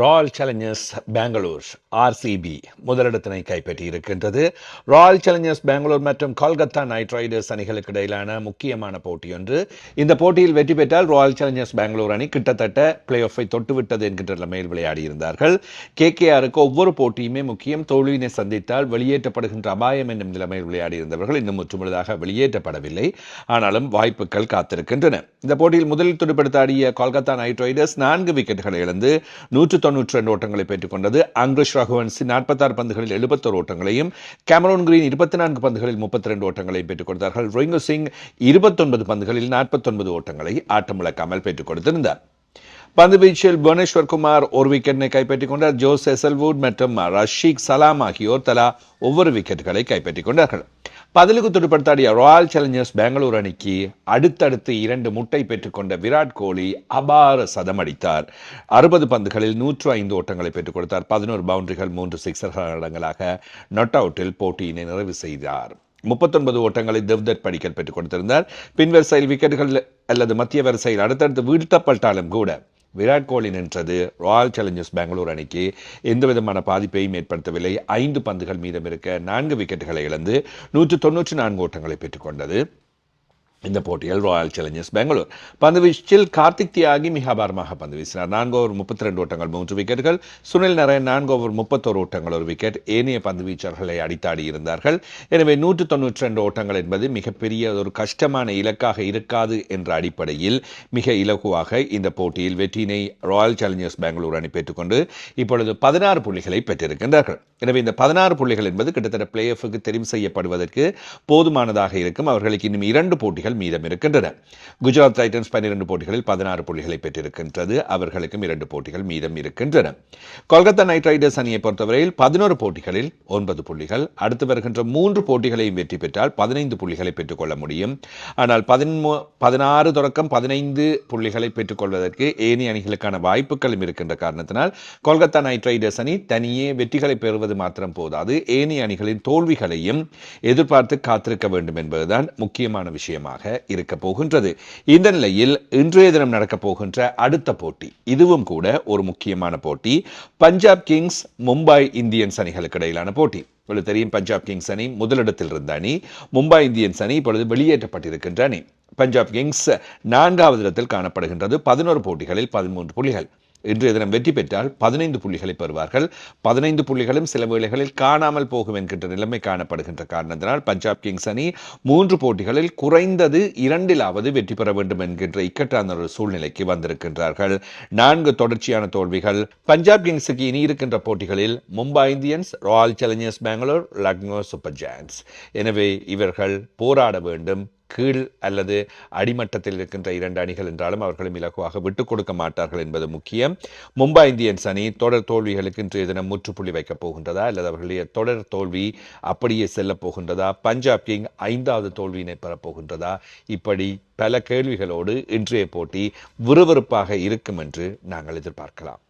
Royal Challengers Bangalore RCB முதலிடத்தினை கைப்பற்றி இருக்கின்றது. Royal Challengers Bangalore மற்றும் கொல்கத்தா நைட் ரைடர்ஸ் அணிகளுக்கு இடையிலான முக்கியமான போட்டி ஒன்று. இந்த போட்டியில் வெற்றி பெற்றால் ராயல் சேலஞ்சர்ஸ் பெங்களூர் அணி கிட்டத்தட்ட பிளே ஆஃபை தொட்டுவிட்டது என்கின்ற நிலைமையில் விளையாடியிருந்தார்கள். KKRக்கு ஒவ்வொரு போட்டியுமே முக்கியம். தோல்வியினை சந்தித்தால் வெளியேற்றப்படுகின்ற அபாயம் என்னும் நிலைமையில் விளையாடியிருந்தவர்கள் இன்னும் முற்றுமுழுதாக வெளியேற்றப்படவில்லை. ஆனாலும் வாய்ப்புகள் காத்திருக்கின்றன. இந்த போட்டியில் முதலில் துடுப்படுத்த ஆடிய கொல்கத்தா நைட் ரைடர்ஸ் 4 விக்கெட்டுகளை இழந்து 192 ஓட்டங்களை பெற்றுக் கொண்டது. அங்கிரிஷ் ரகுவன்சி 46 பந்துகளில் 71 ஓட்டங்களையும், கேமரூன் கிரீன் 24 பந்துகளில் 32 ஓட்டங்களையும் பெற்றுக் கொடுத்தார்கள். ரிங்கு சிங் 29 பந்துகளில் 49 ஓட்டங்களை ஆட்டமிழக்காமல் பெற்றுக் கொடுத்திருந்தார். பந்து வீச்சில் புவனேஸ்வர் குமார் ஒரு விக்கெட்டை கைப்பற்றிக் கொண்டார். ஜோஸ் ஹெசல்வுட் மற்றும் ரஷீக் சலாம் ஆகியோர் தலா ஒவ்வொரு விக்கெட்டுகளை கைப்பற்றிக் கொண்டார்கள். பதிலுக்கு துடுப்படுத்தாடிய ராயல் சேலஞ்சர்ஸ் பெங்களூர் அணிக்கு அடுத்தடுத்து 2 முட்டை பெற்றுக்கொண்ட விராட் கோலி அபார சதம் அடித்தார். 60 பந்துகளில் 105 ஓட்டங்களை பெற்றுக் கொடுத்தார். 11 பவுண்டரிகள் 3 சிக்ஸர்கள் அடங்கலாக நாட் அவுட்டில் போட்டியினை நிறைவு செய்தார். 39 ஓட்டங்களை தேவ்தத் படிக்கல் பெற்றுக் கொடுத்திருந்தார். பின்வரிசையில் விக்கெட்டுகள் அல்லது மத்திய வரிசையில் அடுத்தடுத்து வீழ்த்தப்பட்டாலும் கூட விராட் கோலி நின்றது ராயல் சேலஞ்சர்ஸ் பெங்களூர் அணிக்கு எந்தவிதமான பாதிப்பையும் ஏற்படுத்தவில்லை. 5 பந்துகள் மீதம் இருக்க 4 விக்கெட்டுகளை இழந்து 194 ஓட்டங்களை பெற்றுக்கொண்டது இந்த போட்டியில் ராயல் சேலஞ்சர்ஸ் பெங்களூர். பந்து வீச்சில் கார்த்திக் தியாகி மிக அபாரமாக பந்து வீசினார். 4 ஓவர் 32 ஓட்டங்கள் 3 விக்கெட்டுகள். சுனில் நரேன் 4 ஓவர் 31 ஓட்டங்கள் 1 விக்கெட். ஏனைய பந்து வீச்சர்களை அடித்தாடி இருந்தார்கள். எனவே 192 ஓட்டங்கள் என்பது மிகப்பெரிய ஒரு கஷ்டமான இலக்காக இருக்காது என்ற அடிப்படையில் மிக இலகுவாக இந்த போட்டியில் வெற்றியினை ராயல் சேலஞ்சர்ஸ் பெங்களூர் அணி பெற்றுக்கொண்டு இப்பொழுது 16 புள்ளிகளை பெற்றிருக்கின்றார்கள். எனவே இந்த 16 புள்ளிகள் என்பது கிட்டத்தட்ட பிளே ஆஃபுக்கு தெரிவு செய்யப்படுவதற்கு போதுமானதாக இருக்கும். அவர்களுக்கு இன்னும் 2 போட்டிகள் மீதம் இருக்கின்றன. குஜராத் டைட்டன்ஸ் 12 போட்டிகளில் 16 புள்ளிகளை பெற்றிருக்கின்றது. அவர்களுக்கும் 2 போட்டிகள் மீதம் இருக்கின்றன. கொல்கத்தா நைட் ரைடர்ஸ் அணியை பொறுத்தவரையில் 11 போட்டிகளில் 9 புள்ளிகள். அடுத்து வருகின்ற 3 போட்டிகளையும் வெற்றி பெற்றால் 15 புள்ளிகளை பெற்றுக்கொள்ள முடியும். ஆனால் 16 தொடக்கம் 15 புள்ளிகளை பெற்றுக்கொள்வதற்கு ஏனைய அணிகளுக்கான வாய்ப்புகளும் இருக்கின்ற காரணத்தினால் கொல்கத்தா நைட் ரைடர்ஸ் அணி தனியே வெற்றிகளை பெறுவது மாத்திரம் போதாது, ஏனைய அணிகளின் தோல்விகளையும் எதிர்பார்த்து காத்திருக்க வேண்டும் என்பதுதான் முக்கியமான விஷயமாக இருக்க போகின்றது. இந்த நிலையில் இன்றைய தினம் நடக்க போகின்ற அடுத்த போட்டி இதுவும் கூட ஒரு முக்கியமான போட்டி. பஞ்சாப் கிங்ஸ் மும்பை இந்தியன்ஸ் அணிகளுக்கு இடையிலான போட்டி. இப்பொழுது தெரியும், பஞ்சாப் கிங்ஸ் அணி முதலிடத்தில் இருந்த அணி. மும்பை இந்தியன்ஸ் அணி இப்பொழுது வெளியேற்றப்பட்டிருக்கின்ற அணி. பஞ்சாப் கிங்ஸ் 4வது இடத்தில் காணப்படுகின்றது. 11 போட்டிகளில் 13 புள்ளிகள். இன்றைய தினம் வெற்றி பெற்றால் 15 புள்ளிகளை பெறுவார்கள். 15 புள்ளிகளும் சில வேளைகளில் காணாமல் போகும் என்கின்ற நிலைமை காணப்படுகின்ற காரணத்தினால் பஞ்சாப் கிங்ஸ் அணி 3 போட்டிகளில் குறைந்தது 2லாவது வெற்றி பெற வேண்டும் என்கின்ற இக்கட்டான ஒரு சூழ்நிலைக்கு வந்திருக்கின்றார்கள். 4 தொடர்ச்சியான தோல்விகள். பஞ்சாப் கிங்ஸுக்கு இனி இருக்கின்ற போட்டிகளில் Mumbai Indians, Royal Challengers Bangalore, Lucknow Super Giants. எனவே இவர்கள் போராட வேண்டும். கீழ் அல்லது அடிமட்டத்தில் இருக்கின்ற 2 அணிகள் என்றாலும் அவர்களும் இலகுவாக விட்டுக் கொடுக்க மாட்டார்கள் என்பது முக்கியம். மும்பை இந்தியன்ஸ் அணி தொடர் தோல்விகளுக்கு இன்றைய தினம் முற்றுப்புள்ளி வைக்கப் போகின்றதா அல்லது அவர்களுடைய தொடர் தோல்வி அப்படியே செல்ல போகின்றதா? பஞ்சாப் கிங் 5வது தோல்வியினை பெறப்போகின்றதா? இப்படி பல கேள்விகளோடு இன்றைய போட்டி விறுவிறுப்பாக இருக்கும் என்று நாங்கள் எதிர்பார்க்கலாம்.